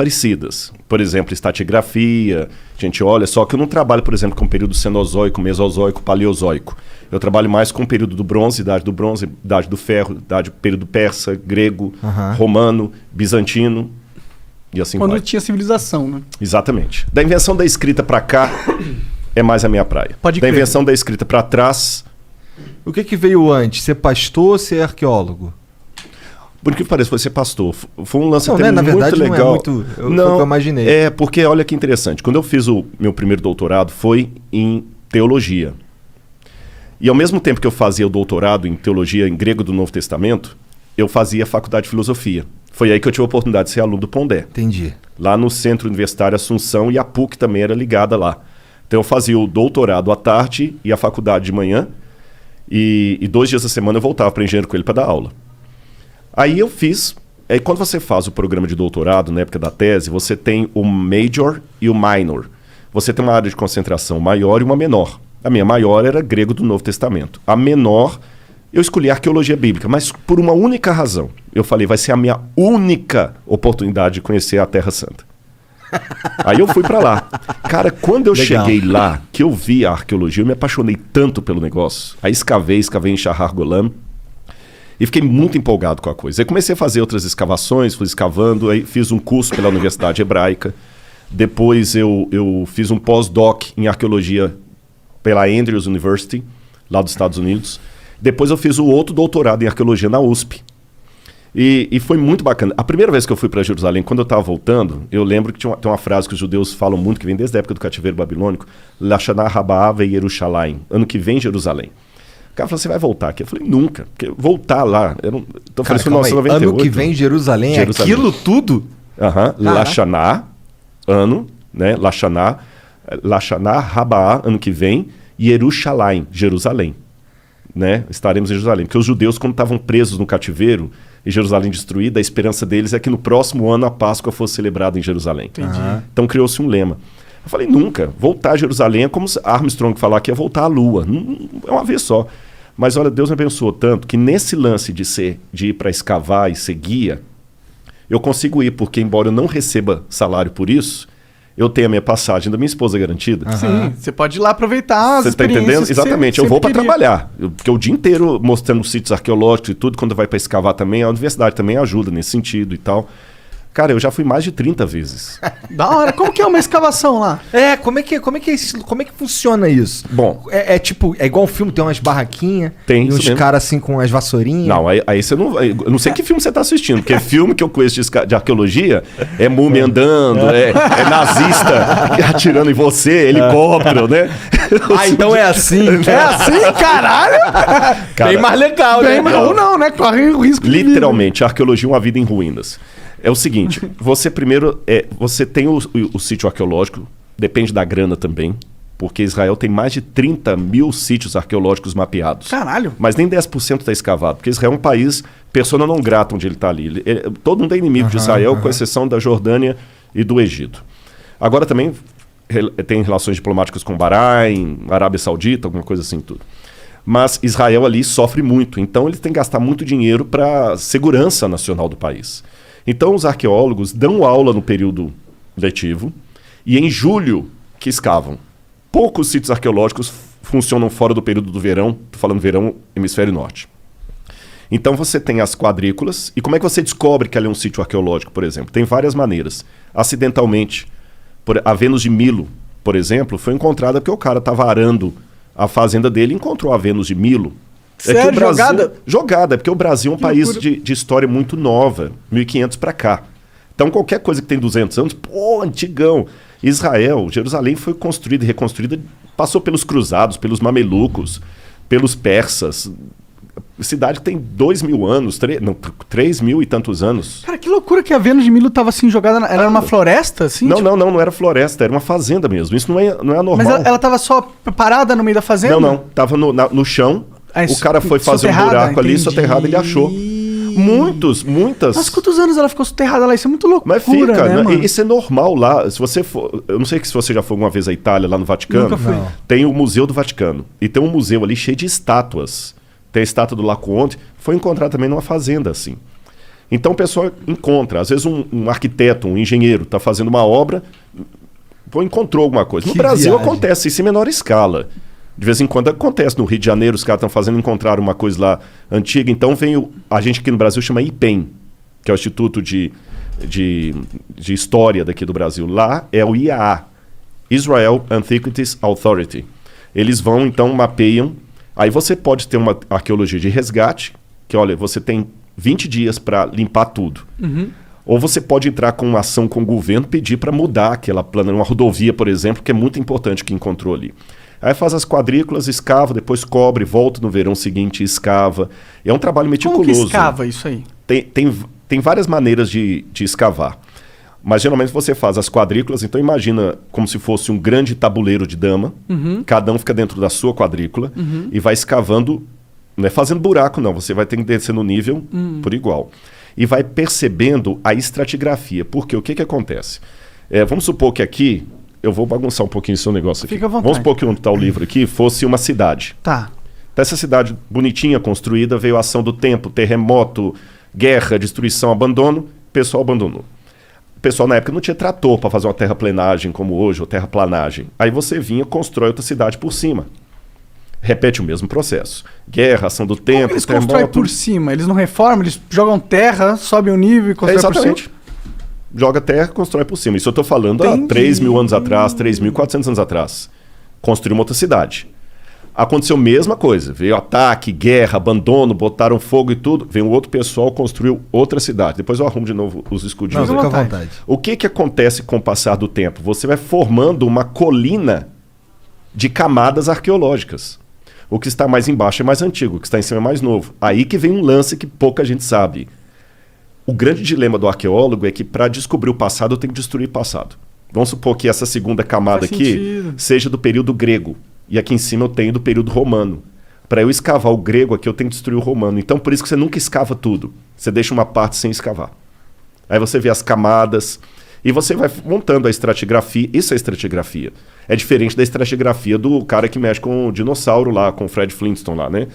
parecidas. Por exemplo, estratigrafia, a gente olha, só que eu não trabalho, por exemplo, com o período cenozoico, mesozoico, paleozoico. Eu trabalho mais com o período do bronze, idade do ferro, período persa, grego, romano, bizantino e assim vai. Quando tinha civilização, né? Exatamente. Da invenção da escrita para cá é mais a minha praia. Pode da crer. invenção da escrita para trás... O que veio antes? Ser pastor ou ser arqueólogo? Por que parece, foi ser pastor. Foi um lance Não, até né? Na muito verdade, legal. não é muito... Foi o que eu imaginei. É, porque olha que interessante. Quando eu fiz o meu primeiro doutorado, foi em teologia. E ao mesmo tempo que eu fazia o doutorado em teologia em grego do Novo Testamento, eu fazia a faculdade de filosofia. Foi aí que eu tive a oportunidade de ser aluno do Pondé. Entendi. Lá no Centro Universitário Assunção, e a PUC também era ligada lá. Então eu fazia o doutorado à tarde e a faculdade de manhã. E 2 dias da semana eu voltava para Engenheiro Coelho para dar aula. Aí eu fiz... Aí quando você faz o programa de doutorado, na época da tese, você tem o major e o minor. Você tem uma área de concentração maior e uma menor. A minha maior era grego do Novo Testamento. A menor, eu escolhi arqueologia bíblica, mas por uma única razão. Eu falei, vai ser a minha única oportunidade de conhecer a Terra Santa. Aí eu fui para lá. Cara, quando eu cheguei lá, que eu vi a arqueologia, eu me apaixonei tanto pelo negócio. Aí escavei em Shahar Golan. E fiquei muito empolgado com a coisa. Aí comecei a fazer outras escavações, fui escavando, aí fiz um curso pela Universidade Hebraica. Depois eu fiz um pós-doc em arqueologia pela Andrews University, lá dos Estados Unidos. Depois eu fiz o outro doutorado em arqueologia na USP. E foi muito bacana. A primeira vez que eu fui para Jerusalém, quando eu estava voltando, eu lembro que tem uma frase que os judeus falam muito, que vem desde a época do cativeiro babilônico, Lashana Rabaa ve Yerushalayim, ano que vem Jerusalém. O cara falou, você vai voltar aqui? Eu falei, nunca. Porque voltar lá... Então, Cara, foi em 1998. Ano que vem Jerusalém, é aquilo tudo? Lashana, ano, né? Lashana Rabaa, ano que vem, Yerushalayim, Jerusalém. Né? Estaremos em Jerusalém. Porque os judeus, quando estavam presos no cativeiro, e Jerusalém destruída, a esperança deles é que no próximo ano a Páscoa fosse celebrada em Jerusalém. Então criou-se um lema. Eu falei, nunca. Voltar a Jerusalém é como se Armstrong falar que ia voltar à Lua. É uma vez só. Mas olha, Deus me abençoou tanto que nesse lance de ir para escavar e ser guia, eu consigo ir, porque embora eu não receba salário por isso, eu tenho a minha passagem da minha esposa garantida. Sim, você pode ir lá aproveitar as experiências. Você está entendendo? Exatamente, eu vou para queria. trabalhar. Porque o dia inteiro mostrando sítios arqueológicos e tudo, quando vai para escavar também, a universidade também ajuda nesse sentido e tal. Cara, eu já fui mais de 30 vezes. Da hora. Como que é uma escavação lá? Como é que funciona isso? Bom, é igual um filme, tem umas barraquinhas, tem e uns caras assim com as vassourinhas. Não, aí você não... Eu não sei que filme você está assistindo, porque filme que eu conheço de arqueologia é múmia andando, é nazista atirando em você, helicóptero, né? Então é assim. É assim, caralho? Cara, bem mais legal, né? Ou não, né? Corre o risco de literalmente, a arqueologia é uma vida em ruínas. É o seguinte, você primeiro... você tem o sítio arqueológico, depende da grana também, porque Israel tem mais de 30 mil sítios arqueológicos mapeados. Caralho. Mas nem 10% está escavado, porque Israel é um país persona non grata onde ele está ali. Todo mundo é inimigo de Israel, com exceção da Jordânia e do Egito. Agora também tem relações diplomáticas com Bahrein, Arábia Saudita, alguma coisa assim tudo. Mas Israel ali sofre muito, então ele tem que gastar muito dinheiro para a segurança nacional do país. Então os arqueólogos dão aula no período letivo e em julho que escavam. Poucos sítios arqueológicos funcionam fora do período do verão, estou falando verão, hemisfério norte. Então você tem as quadrículas, e como é que você descobre que ali é um sítio arqueológico, por exemplo? Tem várias maneiras. Acidentalmente, a Vênus de Milo, por exemplo, foi encontrada porque o cara estava arando a fazenda dele e encontrou a Vênus de Milo. Sério, que o Brasil, jogada? Jogada, porque o Brasil é um país de história muito nova, 1500 para cá. Então qualquer coisa que tem 200 anos, antigão. Israel, Jerusalém foi construída e reconstruída, passou pelos cruzados, pelos mamelucos, pelos persas. Cidade que tem 2.000 anos, 3.000 e tantos anos. Cara, que loucura que a Vênus de Milo tava assim jogada. Era uma floresta, assim? Não, não era floresta, era uma fazenda mesmo. Isso não é anormal. Mas ela tava só parada no meio da fazenda? Não, tava no chão. O cara foi fazer um buraco ali, soterrado, ele achou. Muitas. Mas quantos anos ela ficou soterrada lá? Isso é muito loucura, Mas fica, né, mano? Isso é normal lá. Se você for, eu não sei se você já foi alguma vez à Itália, lá no Vaticano. Nunca fui. Tem o Museu do Vaticano. E tem um museu ali cheio de estátuas. Tem a estátua do Laocoonte. Foi encontrada também numa fazenda, assim. Então o pessoal encontra. Às vezes um arquiteto, um engenheiro está fazendo uma obra, encontrou alguma coisa. No Brasil acontece isso em menor escala. De vez em quando acontece. No Rio de Janeiro os caras estão fazendo, encontraram uma coisa lá antiga. Então a gente aqui no Brasil chama IPEM, que é o Instituto de História daqui do Brasil. Lá é o IAA, Israel Antiquities Authority. Eles vão, então, mapeiam. Aí você pode ter uma arqueologia de resgate, que olha, você tem 20 dias para limpar tudo. Uhum. Ou você pode entrar com uma ação com o governo, pedir para mudar aquela plana, uma rodovia, por exemplo, que é muito importante que encontrou ali. Aí faz as quadrículas, escava, depois cobre, volta no verão seguinte e escava. É um trabalho meticuloso. Como que escava isso aí? Tem várias maneiras de escavar. Mas geralmente você faz as quadrículas, então imagina como se fosse um grande tabuleiro de dama. Uhum. Cada um fica dentro da sua quadrícula e vai escavando, não é fazendo buraco não, você vai ter que descer no nível por igual. E vai percebendo a estratigrafia. Porque o que acontece? Vamos supor que aqui, eu vou bagunçar um pouquinho o seu negócio aqui. Fica à vontade. Vamos supor que onde está o livro aqui fosse uma cidade. Tá. Dessa cidade bonitinha, construída, veio a ação do tempo, terremoto, guerra, destruição, abandono, o pessoal abandonou. O pessoal na época não tinha trator para fazer uma terraplenagem como hoje, ou terraplanagem. Aí você vinha e constrói outra cidade por cima. Repete o mesmo processo. Guerra, ação do tempo, Como eles constroem por cima? Eles não reformam? Eles jogam terra, sobem o nível e constroem por cima? Exatamente. Joga terra, constrói por cima. Isso eu estou falando há 3.000 anos atrás, 3.400 anos atrás. Construiu uma outra cidade. Aconteceu a mesma coisa. Veio ataque, guerra, abandono, botaram fogo e tudo. Veio um outro pessoal, construiu outra cidade. Depois eu arrumo de novo os escudinhos. Não, fica à vontade. O que acontece com o passar do tempo? Você vai formando uma colina de camadas arqueológicas. O que está mais embaixo é mais antigo, o que está em cima é mais novo. Aí que vem um lance que pouca gente sabe. O grande dilema do arqueólogo é que para descobrir o passado eu tenho que destruir o passado. Vamos supor que essa segunda camada aqui seja do período grego. E aqui em cima eu tenho do período romano. Para eu escavar o grego aqui, eu tenho que destruir o romano. Então, por isso que você nunca escava tudo. Você deixa uma parte sem escavar. Aí você vê as camadas e você vai montando a estratigrafia. Isso é estratigrafia. É diferente da estratigrafia do cara que mexe com o dinossauro lá, com o Fred Flintstone lá, né?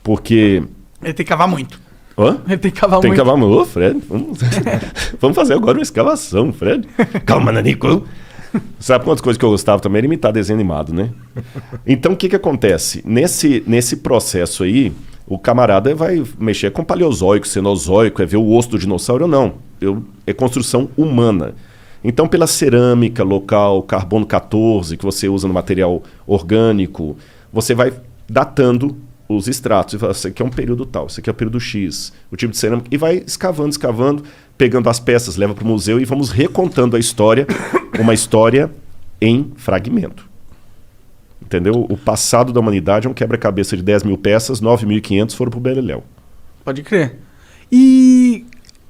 Porque... Ele tem que cavar muito. Hã? Ele tem que cavar muito. Tem que cavar muito. Ô, Fred, vamos fazer agora uma escavação, Fred. Calma, Nanico. Sabe quantas coisas que eu gostava também? Era imitar desenho animado, né? Então, o que acontece? Nesse processo aí, o camarada vai mexer com paleozoico, cenozoico, é ver o osso do dinossauro ou não. É construção humana. Então, pela cerâmica local, carbono 14, que você usa no material orgânico, você vai datando os estratos. E fala, isso aqui é um período tal, isso aqui é o período X, o tipo de cerâmica. E vai escavando, pegando as peças, leva para o museu e vamos recontando a história, uma história em fragmento. Entendeu? O passado da humanidade é um quebra-cabeça de 10 mil peças, 9.500 foram para o Beleléu. Pode crer. E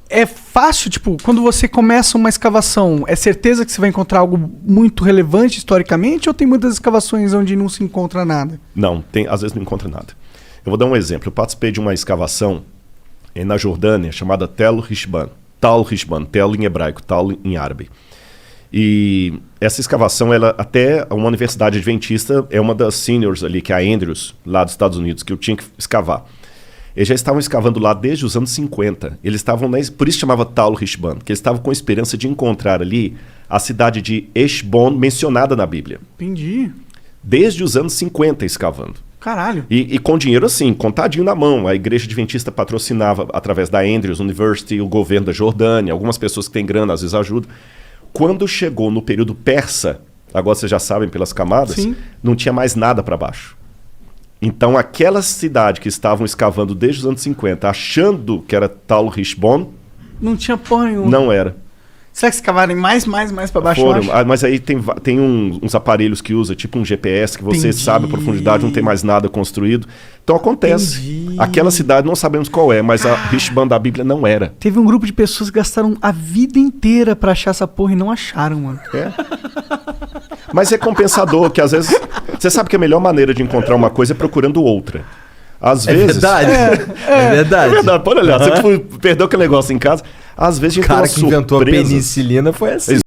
é fácil, tipo, quando você começa uma escavação, é certeza que você vai encontrar algo muito relevante historicamente ou tem muitas escavações onde não se encontra nada? Não, às vezes não encontra nada. Eu vou dar um exemplo. Eu participei de uma escavação na Jordânia chamada Tel Rishban. Tal Rishban, Tel em hebraico, Tal em árabe. E essa escavação, ela até uma universidade adventista, é uma das seniors ali, que é a Andrews, lá dos Estados Unidos, que eu tinha que escavar. Eles já estavam escavando lá desde os anos 50. Eles estavam, por isso chamava Tal Rishban, porque eles estavam com a esperança de encontrar ali a cidade de Heshbon, mencionada na Bíblia. Entendi. Desde os anos 50 escavando. Caralho. E com dinheiro assim, contadinho na mão. A igreja adventista patrocinava através da Andrews University, o governo da Jordânia, algumas pessoas que têm grana às vezes ajudam. Quando chegou no período persa, agora vocês já sabem pelas camadas, sim, não tinha mais nada para baixo. Então aquela cidade que estavam escavando desde os anos 50, achando que era Tal Rishbon, não tinha porra nenhuma. Não era. Será que escavarem mais para baixo? Foram, mas aí tem uns aparelhos que usa, tipo um GPS, que você sabe a profundidade, não tem mais nada construído. Então acontece. Entendi. Aquela cidade não sabemos qual é, mas a Rishban da Bíblia não era. Teve um grupo de pessoas que gastaram a vida inteira pra achar essa porra e não acharam, mano. É. Mas é compensador, que às vezes... Você sabe que a melhor maneira de encontrar uma coisa é procurando outra. Às vezes... Verdade. É verdade. É verdade, pode olhar. Você perdeu aquele negócio em casa. Às vezes a gente O cara tem uma que inventou a surpresa. penicilina foi assim.